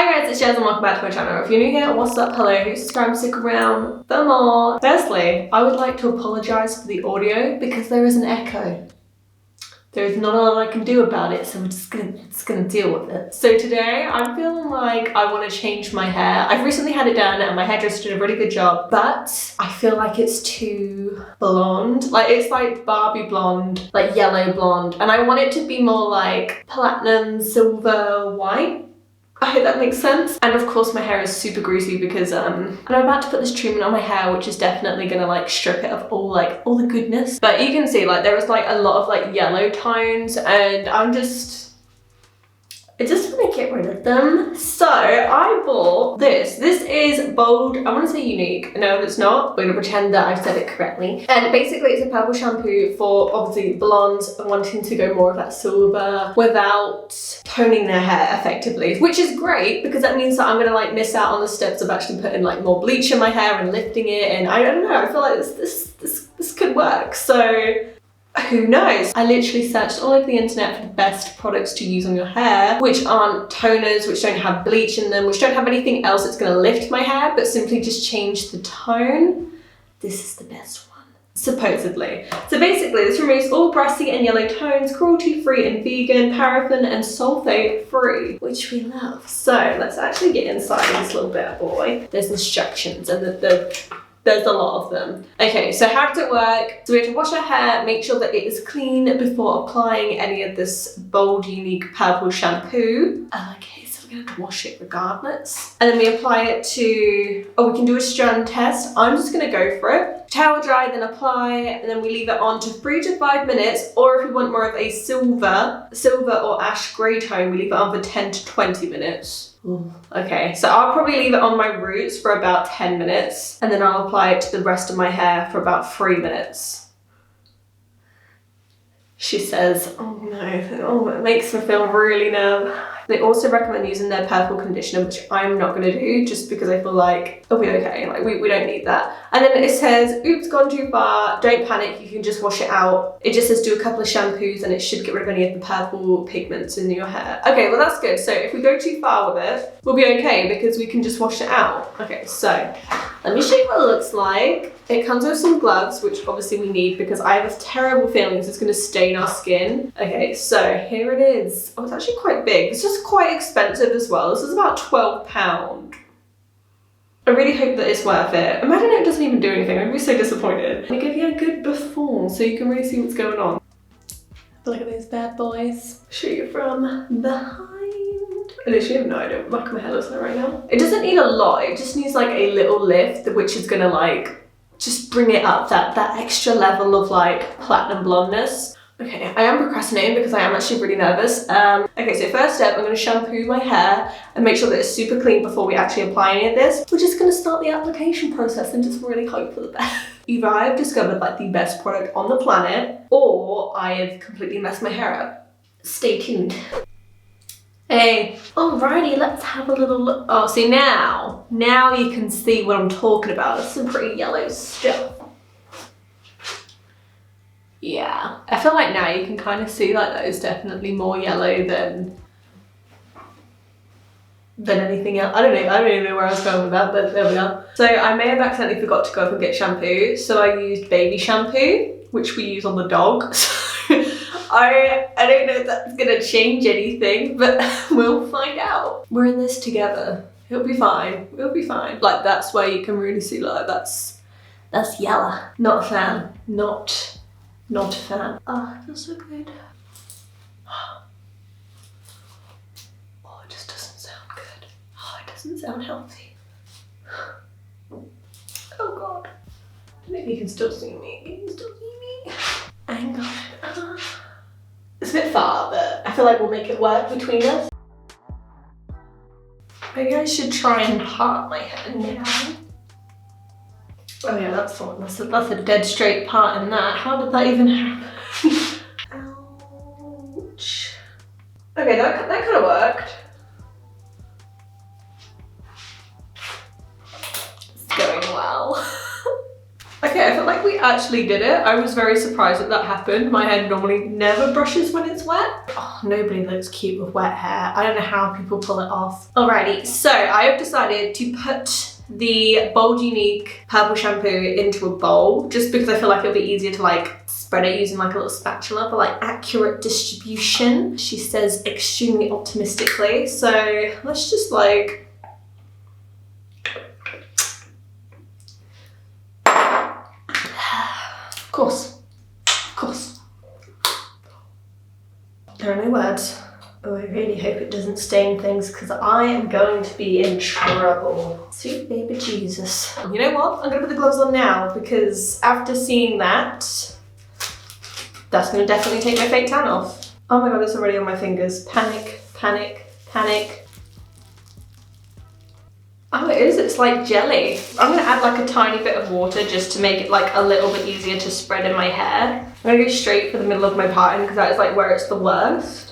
Hi guys, it's Jazz and welcome back to my channel. If you're new here, what's up? Hello, who's subscribed, stick around for more. Firstly, I would like to apologise for the audio because there is an echo. There is not a lot I can do about it, so we're just gonna deal with it. So today, I'm feeling like I want to change my hair. I've recently had it done and my hairdresser did a really good job, but I feel like it's too blonde. Like, it's like Barbie blonde, like yellow blonde, and I want it to be more like platinum, silver, white. I hope that makes sense. And of course my hair is super greasy because I'm about to put this treatment on my hair, which is definitely gonna like strip it of all the goodness. But you can see like there is like a lot of like yellow tones and I just want to get rid of them. So I bought this. This is bold, I want to say UNIQ. No, it's not. We're going to pretend that I've said it correctly. And basically it's a purple shampoo for obviously blondes wanting to go more of that silver without toning their hair effectively, which is great because that means that I'm going to like miss out on the steps of actually putting like more bleach in my hair and lifting it. And I don't know, I feel like this could work. So who knows? I literally searched all over the internet for the best products to use on your hair, which aren't toners, which don't have bleach in them, which don't have anything else that's going to lift my hair, but simply just change the tone. This is the best one, supposedly. So basically, this removes all brassy and yellow tones, cruelty-free and vegan, paraffin and sulfate-free, which we love. So let's actually get inside of this little bad boy. There's instructions and there's a lot of them. Okay, so how does it work? So we have to wash our hair, make sure that it is clean before applying any of this bold, UNIQ purple shampoo. Okay, so we're gonna have to wash it regardless. And then we apply it to, we can do a strand test. I'm just gonna go for it. Towel dry, then apply, and then we leave it on to 3 to 5 minutes, or if we want more of a silver or ash grey tone, we leave it on for 10 to 20 minutes. Ooh. Okay, so I'll probably leave it on my roots for about 10 minutes and then I'll apply it to the rest of my hair for about 3 minutes. She says, oh no, it makes me feel really nervous. They also recommend using their purple conditioner, which I'm not going to do just because I feel like it'll be okay. Like we don't need that. And then it says, oops, gone too far. Don't panic, you can just wash it out. It just says do a couple of shampoos and it should get rid of any of the purple pigments in your hair. Okay, well that's good. So if we go too far with it, we'll be okay because we can just wash it out. Okay, so let me show you what it looks like. It comes with some gloves, which obviously we need because I have a terrible feeling it's going to stain our skin. Okay, so here it is. Oh, it's actually quite big. It's just quite expensive as well. This is about £12. I really hope that it's worth it. Imagine it doesn't even do anything. I'd be so disappointed. Let me give you a good before so you can really see what's going on. Look at those bad boys. Show you from behind. I literally have no idea what my hair looks like right now. It doesn't need a lot. It just needs like a little lift, which is gonna like just bring it up that extra level of like platinum blondness. Okay, I am procrastinating because I am actually really nervous. Okay, so first step, I'm going to shampoo my hair and make sure that it's super clean before we actually apply any of this. We're just going to start the application process and just really hope for the best. Either I have discovered like the best product on the planet or I have completely messed my hair up. Stay tuned. Hey, alrighty, let's have a little look. Oh, see now you can see what I'm talking about. It's some pretty yellow stuff. Yeah, I feel like now you can kind of see like that is definitely more yellow than anything else. I don't even know where I was going with that, but there we are. So I may have accidentally forgot to go up and get shampoo. So I used baby shampoo, which we use on the dog. I don't know if that's gonna change anything, but we'll find out. We're in this together. It'll be fine. It'll be fine. Like that's where you can really see like that's yellow. Not a fan. Not a fan. Oh, it feels so good. Oh, it just doesn't sound good. Oh, it doesn't sound healthy. Oh God. Maybe you can still see me. You can still see me. Hang on. It's a bit far, but I feel like we'll make it work between us. Maybe I should try and part my hair now. Oh yeah, that's the one. That's a dead straight part in that. How did that even happen? Ouch. Okay, that kind of worked. It's going well. Okay, I feel feel like we actually did it. I was very surprised that happened. My hair normally never brushes when it's wet. Oh, nobody looks cute with wet hair. I don't know how people pull it off. Alrighty, so I have decided to put the Bold UNIQ purple shampoo into a bowl just because I feel like it'll be easier to like spread it using like a little spatula for like accurate distribution. She says extremely optimistically. So let's just like, of course. There are no words. Oh, I really hope it doesn't stain things because I am going to be in trouble. Sweet baby Jesus. You know what? I'm gonna put the gloves on now because after seeing that, that's gonna definitely take my fake tan off. Oh my God, it's already on my fingers. Panic, panic, panic. Oh, it is, it's like jelly. I'm gonna add like a tiny bit of water just to make it like a little bit easier to spread in my hair. I'm gonna go straight for the middle of my pattern because that is like where it's the worst.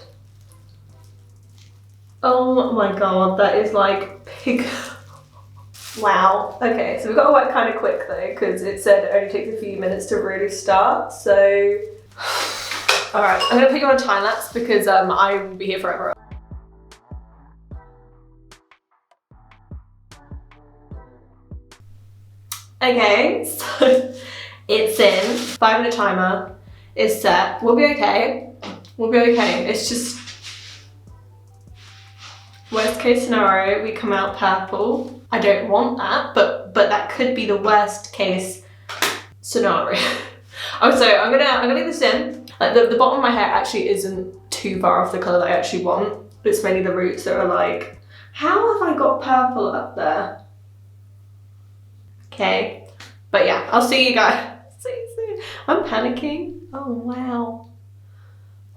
Oh my God, that is like pig. Wow. Okay, so we've got to work kind of quick though because it said it only takes a few minutes to really start, so. All right, I'm gonna put you on a time lapse because I will be here forever. Okay, so it's in. 5-minute timer is set. We'll be okay. We'll be okay. It's just worst case scenario, we come out purple. I don't want that, but that could be the worst case scenario. Oh, so I'm gonna leave this in. Like the bottom of my hair actually isn't too far off the colour that I actually want. It's mainly the roots that are like, how have I got purple up there? Okay, but yeah, I'll see you guys. See you soon. I'm panicking. Oh wow.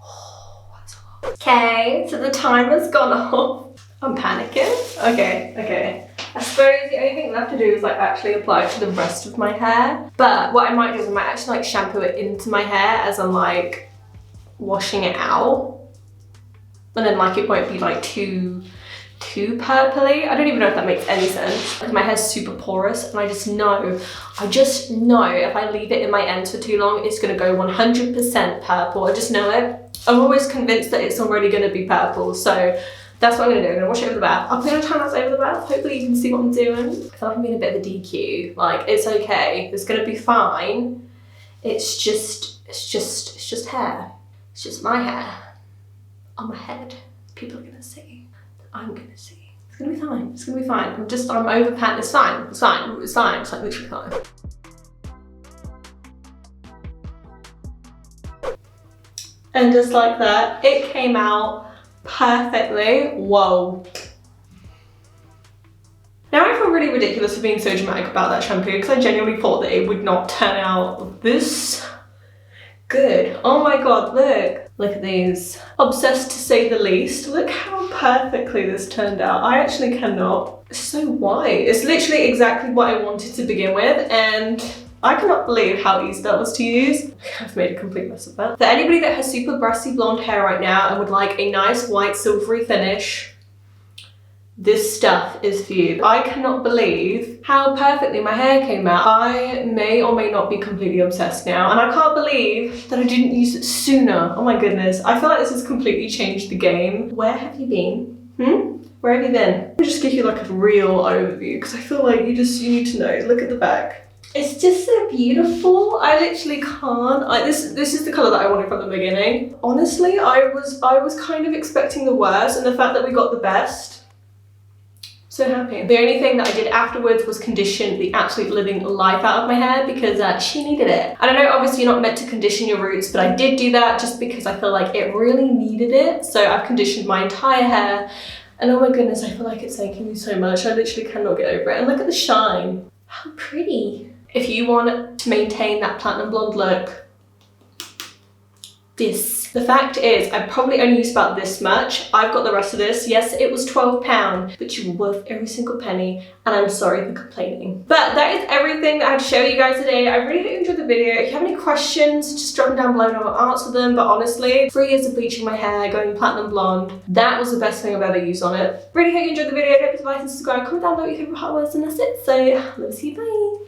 Oh, that's a lot. Okay, so the timer's gone off. I'm panicking. Okay. I suppose the only thing left to do is like actually apply it to the rest of my hair. But what I might do is I might actually like shampoo it into my hair as I'm like washing it out. And then like it won't be like too purpley. I don't even know if that makes any sense because my hair's super porous and I just know if I leave it in my ends for too long, it's gonna go 100% purple. I just know it. I'm always convinced that it's already gonna be purple. So that's what I'm gonna do. I'm gonna wash it over the bath. I'll put on a time lapse over the bath. Hopefully you can see what I'm doing. I feel like I'm being a bit of a DQ. Like it's okay. It's gonna be fine. It's just hair. It's just my hair on my head. People are gonna see. I'm gonna see. It's gonna be fine. It's gonna be fine. I'm over pan. It's fine. It's fine. It's fine. It's like literally fine. And just like that, it came out perfectly. Whoa. Now I feel really ridiculous for being so dramatic about that shampoo because I genuinely thought that it would not turn out this good. Oh my God, look at these. Obsessed to say the least. Look how perfectly this turned out. I actually cannot. It's so white. It's literally exactly what I wanted to begin with and I cannot believe how easy that was to use. I've made a complete mess of that. For anybody that has super brassy blonde hair right now and would like a nice white silvery finish, this stuff is for you. I cannot believe how perfectly my hair came out. I may or may not be completely obsessed now and I can't believe that I didn't use it sooner. Oh my goodness. I feel like this has completely changed the game. Where have you been? Where have you been? Let me just give you like a real overview because I feel like you need to know. Look at the back. It's just so beautiful. I literally can't. This is the colour that I wanted from the beginning. Honestly, I was kind of expecting the worst and the fact that we got the best. So happy. The only thing that I did afterwards was condition the absolute living life out of my hair because she needed it. And I know obviously you're not meant to condition your roots, but I did do that just because I feel like it really needed it. So I've conditioned my entire hair and oh my goodness, I feel like it's thanking me so much. I literally cannot get over it. And look at the shine. How pretty. If you want to maintain that platinum blonde look, the fact is, I probably only used about this much. I've got the rest of this. Yes, it was £12, but you were worth every single penny, and I'm sorry for complaining. But that is everything that I had to show you guys today. I really hope you enjoyed the video. If you have any questions, just drop them down below and I'll answer them. But honestly, 3 years of bleaching my hair, going platinum blonde, that was the best thing I've ever used on it. Really hope you enjoyed the video. Don't forget to like and subscribe. Comment down below what your favourite part was, and that's it. So, let's see you, bye.